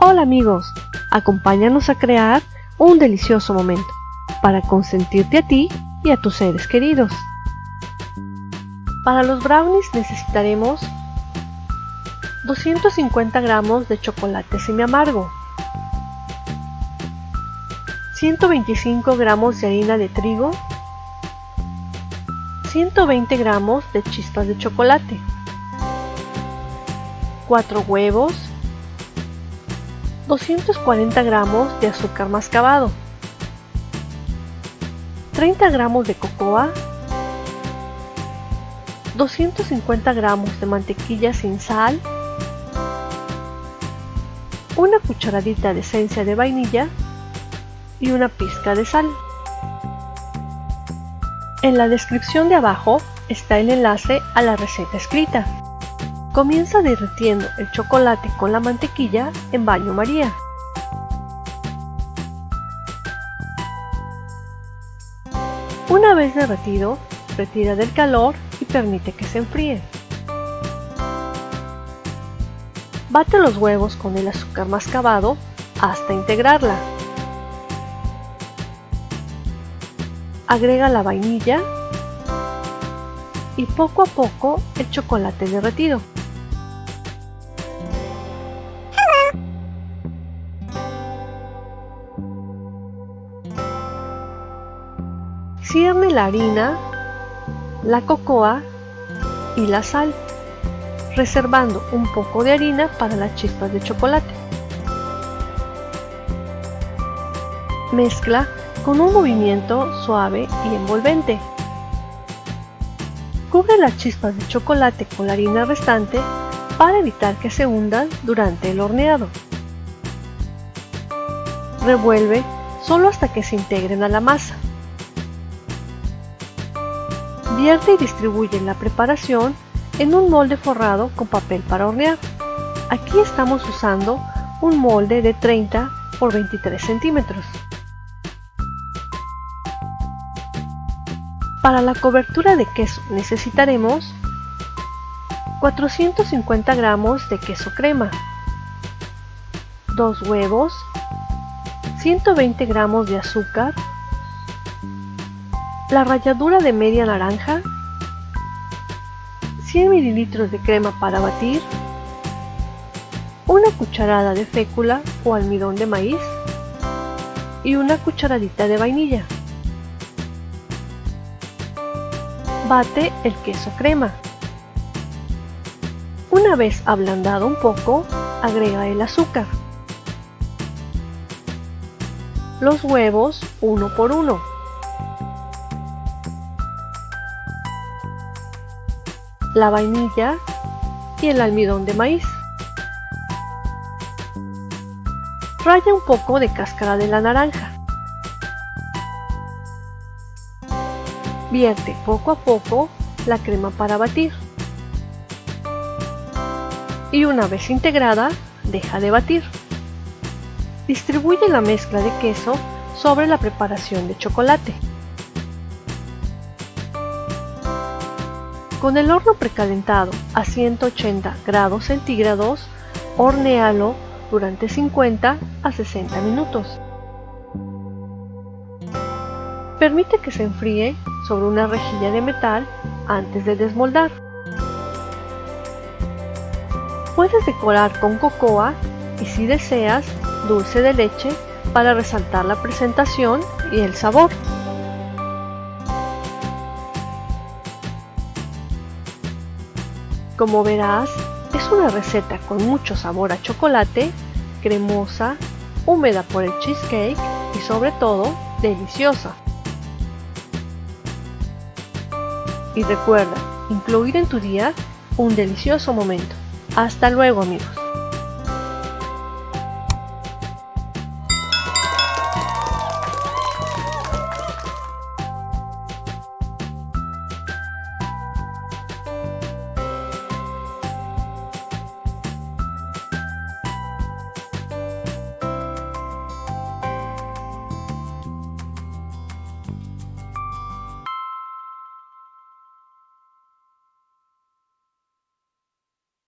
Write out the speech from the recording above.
Hola amigos, acompáñanos a crear un delicioso momento para consentirte a ti y a tus seres queridos. Para los brownies necesitaremos 250 gramos de chocolate semiamargo, 125 gramos de harina de trigo, 120 gramos de chispas de chocolate, 4 huevos, 240 gramos de azúcar mascabado, 30 gramos de cocoa, 250 gramos de mantequilla sin sal, una cucharadita de esencia de vainilla y una pizca de sal. En la descripción de abajo está el enlace a la receta escrita. Comienza derritiendo el chocolate con la mantequilla en baño María. Una vez derretido, retira del calor y permite que se enfríe. Bate los huevos con el azúcar mascabado hasta integrarla. Agrega la vainilla y poco a poco el chocolate derretido. Cierne la harina, la cocoa y la sal, reservando un poco de harina para las chispas de chocolate. Mezcla con un movimiento suave y envolvente. Cubre las chispas de chocolate con la harina restante para evitar que se hundan durante el horneado. Revuelve solo hasta que se integren a la masa. Vierte y distribuye la preparación en un molde forrado con papel para hornear. Aquí estamos usando un molde de 30 por 23 centímetros. Para la cobertura de queso necesitaremos 450 gramos de queso crema, 2 huevos, 120 gramos de azúcar, la ralladura de media naranja, 100 mililitros de crema para batir, una cucharada de fécula o almidón de maíz y una cucharadita de vainilla. Bate el queso crema. Una vez ablandado un poco, agrega el azúcar, los huevos uno por uno, la vainilla y el almidón de maíz. Ralla un poco de cáscara de la naranja. Vierte poco a poco la crema para batir. Y una vez integrada, deja de batir. Distribuye la mezcla de queso sobre la preparación de chocolate. Con el horno precalentado a 180 grados centígrados, hornéalo durante 50 a 60 minutos. Permite que se enfríe sobre una rejilla de metal antes de desmoldar. Puedes decorar con cocoa y, si deseas, dulce de leche para resaltar la presentación y el sabor. Como verás, es una receta con mucho sabor a chocolate, cremosa, húmeda por el cheesecake y sobre todo, deliciosa. Y recuerda, incluir en tu día un delicioso momento. Hasta luego amigos.